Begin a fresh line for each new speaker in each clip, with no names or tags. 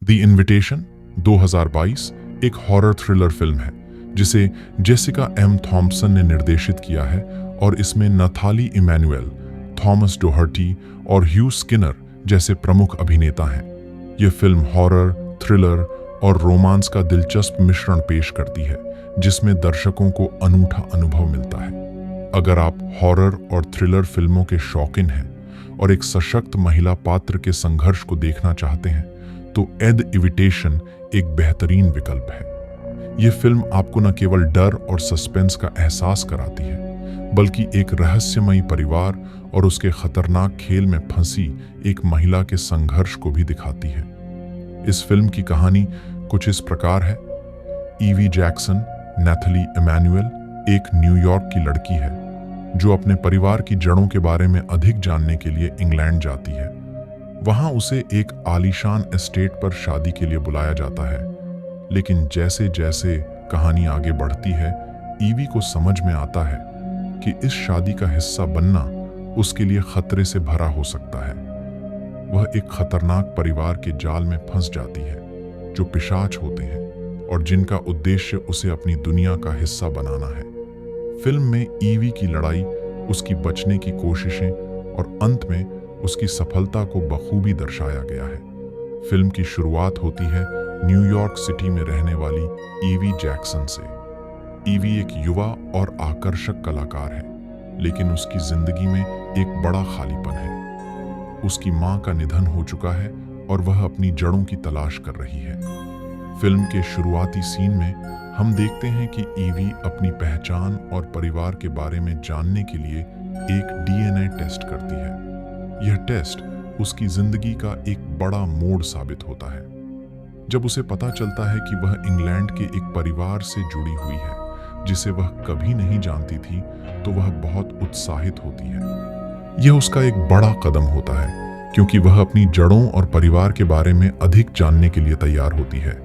The invitation 2022 एक horror thriller film है जिसे जेसिका एम थॉम्पसन ने निर्देशित किया है और इसमें नथाली इमैनुएल, थॉमस डोहर्टी और ह्यू स्किनर जैसे प्रमुख अभिनेता हैं। यह फिल्म हॉरर, थ्रिलर और रोमांस का दिलचस्प मिश्रण पेश करती है जिसमें दर्शकों को अनूठा अनुभव मिलता है। अगर आप हॉरर और थ्रिलर फिल्मों के शौकीन हैं और एक सशक्त महिला पात्र के संघर्ष को देखना चाहते हैं तो द इनविटेशन एक बेहतरीन विकल्प है। यह फिल्म आपको न केवल डर और सस्पेंस का एहसास कराती है बल्कि एक रहस्यमयी परिवार और उसके खतरनाक खेल में फंसी एक महिला के संघर्ष को भी दिखाती है। इस फिल्म की कहानी कुछ इस प्रकार है। ईवी जैक्सन, नैथली इमैनुएल एक न्यूयॉर्क की लड़की है जो अपने परिवार की जड़ों के बारे में अधिक जानने के लिए इंग्लैंड जाती है। वहां उसे एक आलीशान एस्टेट पर शादी के लिए बुलाया जाता है, लेकिन जैसे जैसे कहानी आगे बढ़ती है ईवी को समझ में आता है कि इस शादी का हिस्सा बनना उसके लिए खतरे से भरा हो सकता है। वह एक खतरनाक परिवार के जाल में फंस जाती है जो पिशाच होते हैं और जिनका उद्देश्य उसे अपनी दुनिया का हिस्सा बनाना है। फिल्म में ईवी की लड़ाई, उसकी बचने की कोशिशें और अंत में उसकी सफलता को बखूबी दर्शाया गया है। फिल्म की शुरुआत होती है न्यूयॉर्क सिटी में रहने वाली ईवी जैक्सन से। ईवी एक युवा और आकर्षक कलाकार है, लेकिन उसकी जिंदगी में एक बड़ा खालीपन है। उसकी मां का निधन हो चुका है और वह अपनी जड़ों की तलाश कर रही है। फिल्म के शुरुआती सीन में हम देखते हैं कि ईवी अपनी पहचान और परिवार के बारे में जानने के लिए एक डीएनए टेस्ट करती है। यह टेस्ट उसकी जिंदगी का एक बड़ा मोड़ साबित होता है। जब उसे पता चलता है कि वह इंग्लैंड के एक परिवार से जुड़ी हुई है जिसे वह कभी नहीं जानती थी, तो वह बहुत उत्साहित होती है। यह उसका एक बड़ा कदम होता है क्योंकि वह अपनी जड़ों और परिवार के बारे में अधिक जानने के लिए तैयार होती है।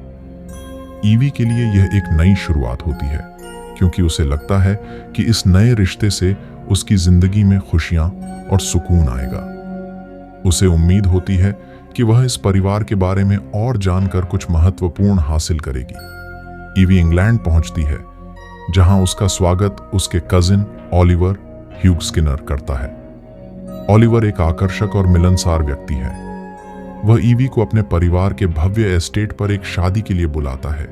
ईवी के लिए यह एक नई शुरुआत होती है क्योंकि उसे लगता है कि इस नए रिश्ते से उसकी जिंदगी में खुशियां और सुकून आएगा। उसे उम्मीद होती है कि वह इस परिवार के बारे में और जानकर कुछ महत्वपूर्ण हासिल करेगी। ईवी इंग्लैंड पहुंचती है जहां उसका स्वागत उसके कजिन ऑलिवर ह्यू स्किनर करता है। ऑलिवर एक आकर्षक और मिलनसार व्यक्ति है। वह ईवी को अपने परिवार के भव्य एस्टेट पर एक शादी के लिए बुलाता है।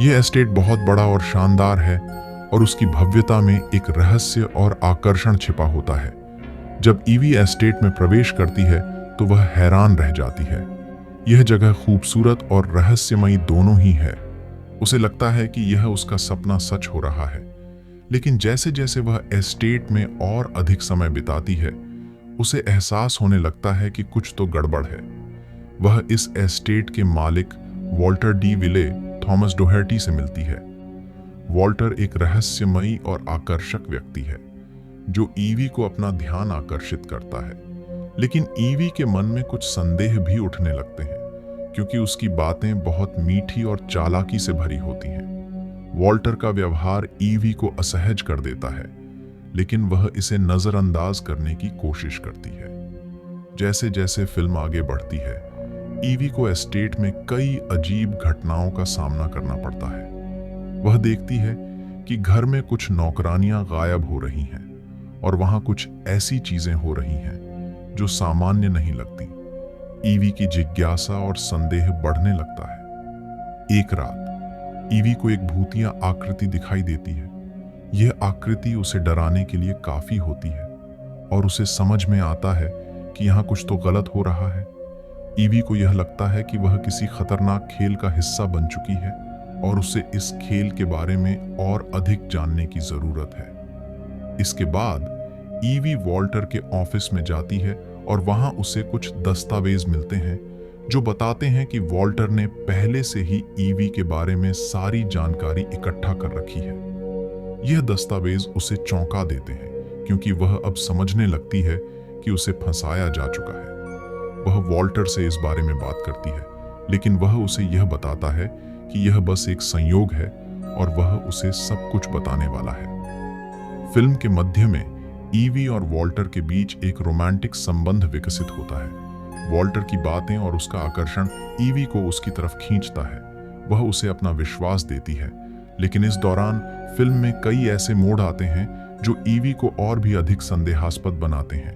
यह एस्टेट बहुत बड़ा और शानदार है और उसकी भव्यता में एक रहस्य और आकर्षण छिपा होता है। जब ईवी एस्टेट में प्रवेश करती है तो वह हैरान रह जाती है। यह जगह खूबसूरत और रहस्यमयी दोनों ही है। उसे लगता है कि यह उसका सपना सच हो रहा है, लेकिन जैसे जैसे वह एस्टेट में और अधिक समय बिताती है उसे एहसास होने लगता है कि कुछ तो गड़बड़ है। वह इस एस्टेट के मालिक वॉल्टर डी विले, थॉमस डोहर्टी से मिलती है। वॉल्टर एक रहस्यमयी और आकर्षक व्यक्ति है जो ईवी को अपना ध्यान आकर्षित करता है, लेकिन ईवी के मन में कुछ संदेह भी उठने लगते हैं क्योंकि उसकी बातें बहुत मीठी और चालाकी से भरी होती हैं। वॉल्टर का व्यवहार ईवी को असहज कर देता है, लेकिन वह इसे नजरअंदाज करने की कोशिश करती है। जैसे जैसे फिल्म आगे बढ़ती है ईवी को एस्टेट में कई अजीब घटनाओं का सामना करना पड़ता है। वह देखती है कि घर में कुछ नौकरानियां गायब हो रही हैं और वहां कुछ ऐसी चीजें हो रही हैं जो सामान्य नहीं लगती। ईवी की जिज्ञासा और संदेह बढ़ने लगता है। एक रात ईवी को एक भूतिया आकृति दिखाई देती है। यह आकृति उसे डराने के लिए काफी होती है और उसे समझ में आता है कि यहाँ कुछ तो गलत हो रहा है। ईवी को यह लगता है कि वह किसी खतरनाक खेल का हिस्सा बन चुकी है और उसे इस खेल के बारे में और अधिक जानने की जरूरत है। इसके बाद ईवी वॉल्टर के ऑफिस में जाती है और वहां उसे कुछ दस्तावेज मिलते हैं जो बताते हैं कि वॉल्टर ने पहले से ही ईवी के बारे में सारी जानकारी इकट्ठा कर रखी है। यह दस्तावेज उसे चौंका देते हैं क्योंकि वह अब समझने लगती है कि उसे फंसाया जा चुका है। वह वॉल्टर से इस बारे में बात करती है, लेकिन वह उसे यह बताता है कि यह बस एक संयोग है और वह उसे सब कुछ बताने वाला है। फिल्म के मध्य में ईवी और वॉल्टर के बीच एक रोमांटिक संबंध विकसित होता है, वॉल्टर की बातें और उसका आकर्षण ईवी को उसकी तरफ खींचता है। वह उसे अपना विश्वास देती है, लेकिन इस दौरान फिल्म में कई ऐसे मोड़ आते हैं जो ईवी को और भी अधिक संदेहास्पद बनाते हैं।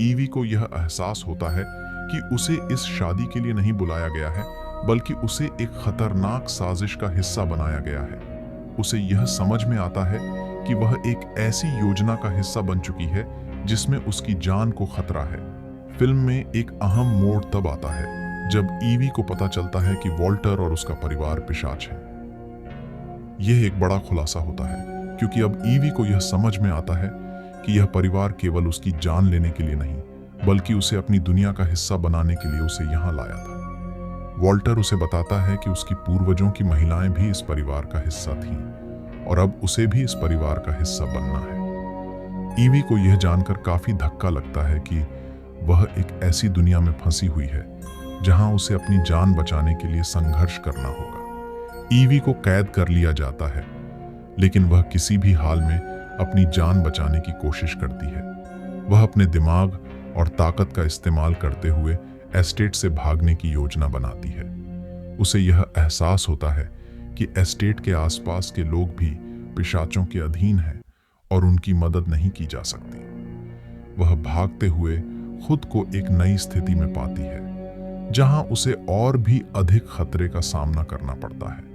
ईवी को यह एहसास होता है कि उसे इस शादी के लिए नहीं बुलाया गया है, बल्कि उसे एक खतरनाक साजिश का हिस्सा बनाया गया है। उसे यह समझ में आता है कि वह एक ऐसी योजना का हिस्सा बन चुकी है जिसमें उसकी जान को खतरा है। फिल्म में एक अहम मोड़ तब आता है जब ईवी को पता चलता है कि वॉल्टर और उसका परिवार पिशाच है। यह एक बड़ा खुलासा होता है, क्योंकि अब ईवी को यह समझ में आता है कि यह परिवार केवल उसकी जान लेने के लिए नहीं, बल्कि उसे अपनी दुनिया का हिस्सा बनाने के लिए उसे यहाँ लाया था। वॉल्टर उसे बताता है कि उसकी पूर्वजों की महिलाएं भी इस परिवार का हिस्सा थीं, और अब उसे भी इस परिवार का हिस्सा बनना है। ईवी को यह जानकर काफी धक्का लगता है कि वह एक ऐसी दुनिया में फंसी हुई है जहां उसे अपनी जान बचाने के लिए संघर्ष करना होगा। ईवी को कैद कर लिया जाता है, लेकिन वह किसी भी हाल में अपनी जान बचाने की कोशिश करती है। वह अपने दिमाग और ताकत का इस्तेमाल करते हुए एस्टेट से भागने की योजना बनाती है। उसे यह एहसास होता है कि एस्टेट के आसपास के लोग भी पिशाचों के अधीन हैं और उनकी मदद नहीं की जा सकती। वह भागते हुए खुद को एक नई स्थिति में पाती है, जहां उसे और भी अधिक खतरे का सामना करना पड़ता है।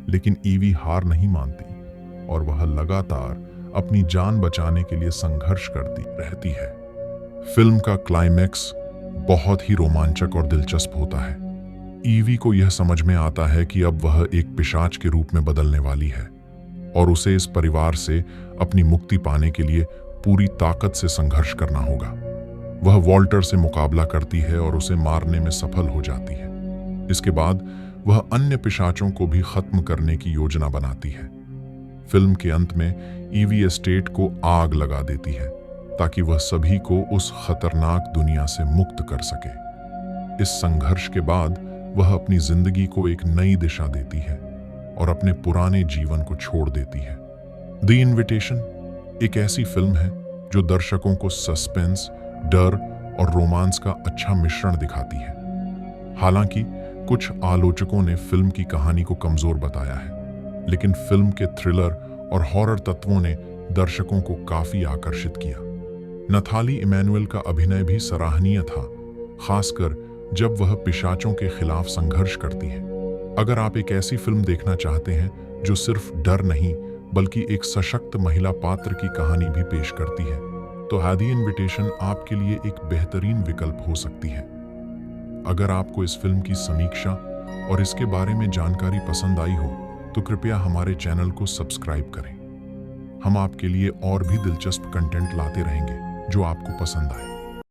लेकिन ईवी हार नहीं मानती और वह लगातार अपनी जान बचाने के लिए संघर्ष करती रहती है। फिल्म का क्लाइमैक्स बहुत ही रोमांचक और दिलचस्प होता है। ईवी को यह समझ में आता है कि अब वह एक पिशाच के रूप में बदलने वाली है और उसे इस परिवार से अपनी मुक्ति पाने के लिए पूरी ताकत से संघर्ष करना होगा। वह वॉल्टर से मुकाबला करती है और उसे मारने में सफल हो जाती है। इसके बाद वह अन्य पिशाचों को भी खत्म करने की योजना बनाती है। फिल्म के अंत में ईवी एस्टेट को आग लगा देती है ताकि वह सभी को उस खतरनाक दुनिया से मुक्त कर सके। इस संघर्ष के बाद वह अपनी जिंदगी को एक नई दिशा देती है और अपने पुराने जीवन को छोड़ देती है। द इनविटेशन एक ऐसी फिल्म है जो दर्शकों को सस्पेंस, डर और रोमांस का अच्छा मिश्रण दिखाती है। हालांकि कुछ आलोचकों ने फिल्म की कहानी को कमजोर बताया है, लेकिन फिल्म के थ्रिलर और हॉरर तत्वों ने दर्शकों को काफी आकर्षित किया। नथाली इमैनुअल का अभिनय भी सराहनीय था, खासकर जब वह पिशाचों के खिलाफ संघर्ष करती है। अगर आप एक ऐसी फिल्म देखना चाहते हैं जो सिर्फ डर नहीं बल्कि एक सशक्त महिला पात्र की कहानी भी पेश करती है, तो द इनविटेशन आपके लिए एक बेहतरीन विकल्प हो सकती है। अगर आपको इस फिल्म की समीक्षा और इसके बारे में जानकारी पसंद आई हो तो कृपया हमारे चैनल को सब्सक्राइब करें। हम आपके लिए और भी दिलचस्प कंटेंट लाते रहेंगे जो आपको पसंद आए।